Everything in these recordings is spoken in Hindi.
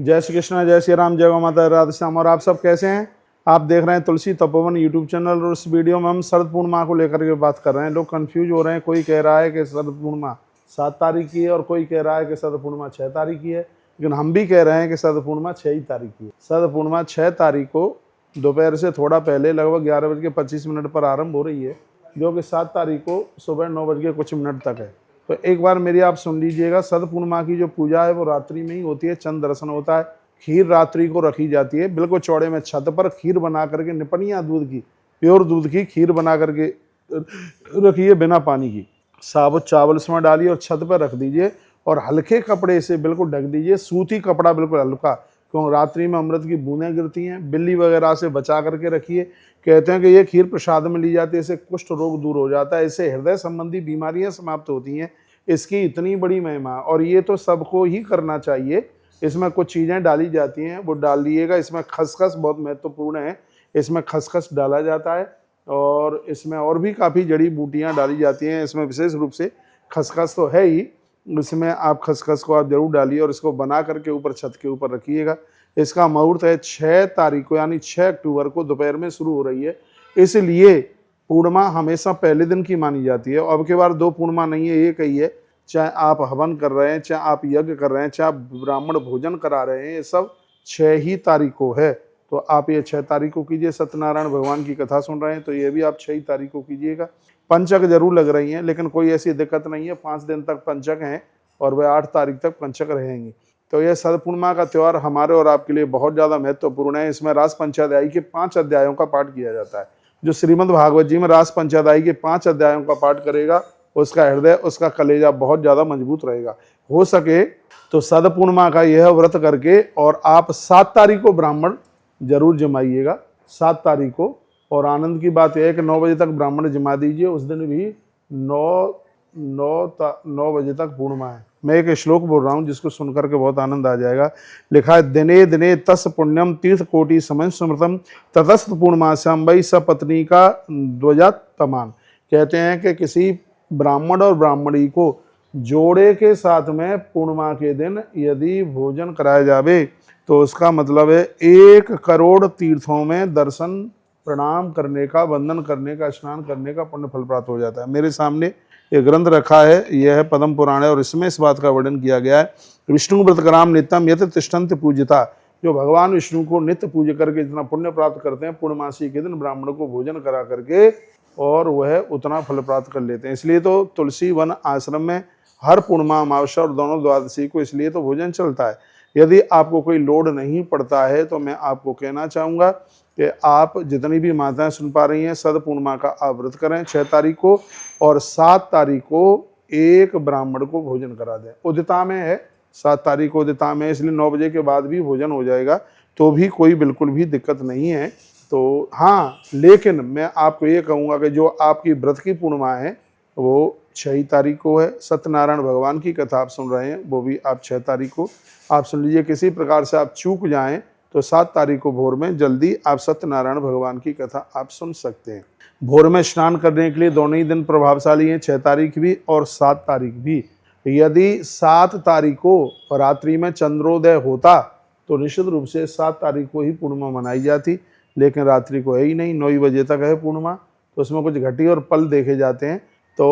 जय श्री कृष्णा, जय श्री राम, जय गौ माता, राधे श्याम। और आप सब कैसे हैं? आप देख रहे हैं तुलसी तपोवन यूट्यूब चैनल और उस वीडियो में हम शरद पूर्णिमा को लेकर के बात कर रहे हैं। लोग कंफ्यूज हो रहे हैं, कोई कह रहा है कि शरद पूर्णिमा 7 तारीख की है और कोई कह रहा है कि शरद पूर्णिमा 6 तारीख की है, लेकिन हम भी कह रहे हैं कि शरद पूर्णिमा 6 ही तारीख की है। शरद पूर्णिमा 6 तारीख को दोपहर से थोड़ा पहले लगभग 11:25 पर आरंभ हो रही है, जो कि 7 तारीख को सुबह 9 कुछ मिनट तक है। तो एक बार मेरी आप सुन लीजिएगा। शरद पूर्णिमा की जो पूजा है वो रात्रि में ही होती है, चंद्र दर्शन होता है। खीर रात्रि को रखी जाती है, बिल्कुल चौड़े में छत पर खीर बना करके, निपनिया दूध की, प्योर दूध की खीर बना करके रखिए, बिना पानी की। साबुत चावल उसमें डालिए और छत पर रख दीजिए और हल्के कपड़े से बिल्कुल ढक दीजिए, सूती कपड़ा बिल्कुल हल्का, क्यों रात्रि में अमृत की बूंदें गिरती हैं। बिल्ली वगैरह से बचा करके रखिए। कहते हैं कि ये खीर प्रसाद में ली जाती है, इससे कुष्ठ रोग दूर हो जाता है, इससे हृदय संबंधी बीमारियां समाप्त होती हैं। इसकी इतनी बड़ी महिमा, और ये तो सबको ही करना चाहिए। इसमें कुछ चीज़ें डाली जाती हैं, वो डाल दिएगा। इसमें खसखस बहुत महत्वपूर्ण है, इसमें खसखस डाला जाता है और इसमें और भी काफ़ी जड़ी बूटियाँ डाली जाती हैं। इसमें विशेष रूप से खसखस तो है ही, इसमें आप खसखस को आप जरूर डालिए और इसको बना करके ऊपर छत के ऊपर रखिएगा। इसका मुहूर्त है 6 तारीख को, यानी 6 अक्टूबर को दोपहर में शुरू हो रही है। इसलिए पूर्णिमा हमेशा पहले दिन की मानी जाती है। अब की बार 2 पूर्णिमा नहीं है, एक ही है। चाहे आप हवन कर रहे हैं, चाहे आप यज्ञ कर रहे हैं, चाहे आप ब्राह्मण भोजन करा रहे हैं, ये सब 6 ही तारीख को है। तो आप ये 6 तारीख को कीजिए। सत्यनारायण भगवान की कथा सुन रहे हैं तो ये भी आप 6 ही तारीख को कीजिएगा। पंचक जरूर लग रही हैं, लेकिन कोई ऐसी दिक्कत नहीं है। 5 दिन तक पंचक हैं और वह 8 तारीख तक पंचक रहेंगी। तो यह शरद पूर्णिमा का त्यौहार हमारे और आपके लिए बहुत ज़्यादा महत्वपूर्ण है। इसमें रास पंचाध्यायी के 5 अध्यायों का पाठ किया जाता है। जो श्रीमद् भागवत जी में रास पंचाध्यायी के 5 अध्यायों का पाठ करेगा, उसका हृदय, उसका कलेजा बहुत ज़्यादा मजबूत रहेगा। हो सके तो शरद पूर्णिमा का यह व्रत करके और आप 7 तारीख को ब्राह्मण जरूर जमाइएगा, 7 तारीख को। और आनंद की बात यह है कि 9 बजे तक ब्राह्मण जमा दीजिए। उस दिन भी 9 बजे तक पूर्णिमा है। मैं एक श्लोक बोल रहा हूँ जिसको सुनकर के बहुत आनंद आ जाएगा। लिखा है, दिने दिने तस् पुण्यम तीर्थ कोटि समय स्मृतम ततस्थ पूर्णिमास्याम वै सपत्नी का ध्वजा तमान। कहते हैं कि किसी ब्राह्मण और ब्राह्मणी को जोड़े के साथ में पूर्णिमा के दिन यदि भोजन कराया जावे तो उसका मतलब है 1 करोड़ तीर्थों में दर्शन, प्रणाम करने का, वंदन करने का, स्नान करने का पुण्य फल प्राप्त हो जाता है। मेरे सामने ये ग्रंथ रखा है, यह है पद्म पुराण है और इसमें इस बात का वर्णन किया गया है। विष्णु व्रतकराम नित्यम यत तिष्ठन्ति पूजिता। जो भगवान विष्णु को नित्य पूज करके जितना पुण्य प्राप्त करते हैं, पूर्णमासी के दिन ब्राह्मण को भोजन करा करके और वह उतना फल प्राप्त कर लेते हैं। इसलिए तो तुलसी वन आश्रम में हर पूर्णिमा, अमावस्या और दोनों द्वादशी को इसलिए तो भोजन चलता है। यदि आपको कोई लोड नहीं पड़ता है तो मैं आपको कहना चाहूँगा कि आप जितनी भी माताएं सुन पा रही हैं, शरद पूर्णिमा का आप व्रत करें 6 तारीख को, और 7 तारीख को एक ब्राह्मण को भोजन करा दें। उदिता में है, 7 तारीख को उदिता में, इसलिए 9 बजे के बाद भी भोजन हो जाएगा, तो भी कोई बिल्कुल भी दिक्कत नहीं है। तो हाँ, लेकिन मैं आपको ये कहूँगा कि जो आपकी व्रत की पूर्णिमा है वो 6 तारीख को है। सत्यनारायण भगवान की कथा आप सुन रहे हैं, वो भी आप 6 तारीख को आप सुन लीजिए। किसी प्रकार से आप चूक जाएं तो 7 तारीख को भोर में जल्दी आप सत्यनारायण भगवान की कथा आप सुन सकते हैं। भोर में स्नान करने के लिए दोनों ही दिन प्रभावशाली हैं, 6 तारीख भी और 7 तारीख भी। यदि 7 तारीख को रात्रि में चंद्रोदय होता तो निश्चित रूप से 7 तारीख को ही पूर्णिमा मनाई जाती, लेकिन रात्रि को है ही नहीं, 9 बजे तक है पूर्णिमा। तो उसमें कुछ घटी और पल देखे जाते हैं। तो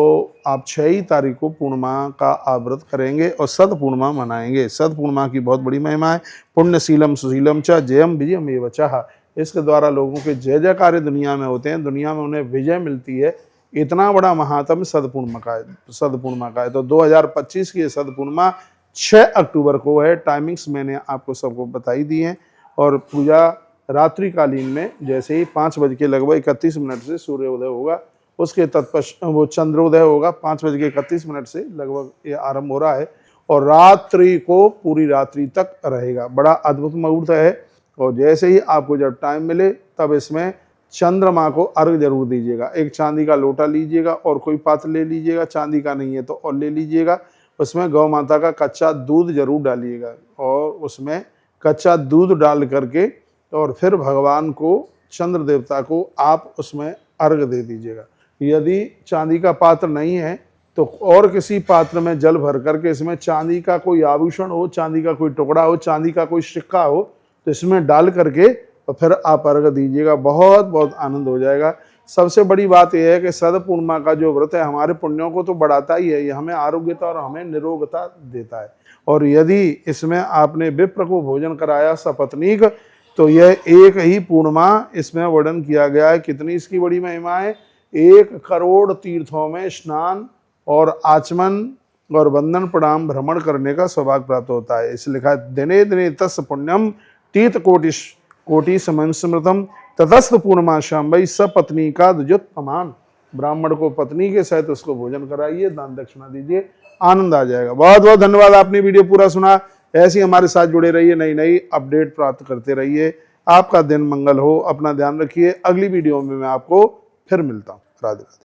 आप 6 ही तारीख को पूर्णिमा का आप व्रत करेंगे और शरद पूर्णिमा मनाएंगे। शरद पूर्णिमा की बहुत बड़ी महिमा है। पुण्यशीलम सुशीलम च जयम विजयम एव चः। इसके द्वारा लोगों के जय जयकारे दुनिया में होते हैं, दुनिया में उन्हें विजय मिलती है। इतना बड़ा महात्म शरद पूर्णिमा का है। तो 2025 की शरद पूर्णिमा 6 अक्टूबर को है। टाइमिंग्स मैंने आपको सबको बताई दी हैं। और पूजा रात्रिकालीन में जैसे ही 5 बज के लगभग 31 मिनट से सूर्योदय होगा, उसके तत्पश्चात वो चंद्रोदय होगा 5 बज के 31 मिनट से लगभग ये आरंभ हो रहा है और रात्रि को पूरी रात्रि तक रहेगा। बड़ा अद्भुत मुहूर्त है। और जैसे ही आपको जब टाइम मिले तब इसमें चंद्रमा को अर्घ जरूर दीजिएगा। एक चांदी का लोटा लीजिएगा और कोई पात्र ले लीजिएगा, चांदी का नहीं है तो और ले लीजिएगा। उसमें गौ माता का कच्चा दूध जरूर डालिएगा और उसमें कच्चा दूध डाल करके और फिर भगवान को, चंद्र देवता को आप उसमें अर्घ दे दीजिएगा। यदि चांदी का पात्र नहीं है तो और किसी पात्र में जल भर करके इसमें चांदी का कोई आभूषण हो, चांदी का कोई टुकड़ा हो, चांदी का कोई सिक्का हो, तो इसमें डाल करके और फिर आप अर्घ दीजिएगा, बहुत बहुत आनंद हो जाएगा। सबसे बड़ी बात यह है कि शरद पूर्णिमा का जो व्रत है हमारे पुण्यों को तो बढ़ाता ही है, ये हमें आरोग्यता और हमें निरोगता देता है। और यदि इसमें आपने विप्र को भोजन कराया सपत्नीक, तो यह एक ही पूर्णिमा इसमें वर्णन किया गया है। कितनी इसकी बड़ी महिमा है, 1 करोड़ तीर्थों में स्नान और आचमन और वंदन प्रणाम भ्रमण करने का सौभाग्य प्राप्त होता है। इस लिखा है दिने दिने तस् पुण्यम तीर्थ कोटि समन स्मृतम ततस्थ पूर्णमाश्याम भाई सपत्नी का द्विजोत्तमान। ब्राह्मण को पत्नी के सहित उसको भोजन कराइए, दान दक्षिणा दीजिए, आनंद आ जाएगा। बहुत बहुत धन्यवाद, आपने वीडियो पूरा सुना। ऐसे ही हमारे साथ जुड़े रहिए, नई नई अपडेट प्राप्त करते रहिए। आपका दिन मंगल हो, अपना ध्यान रखिए। अगली वीडियो में मैं आपको फिर मिलता हूँ। राधे राधे।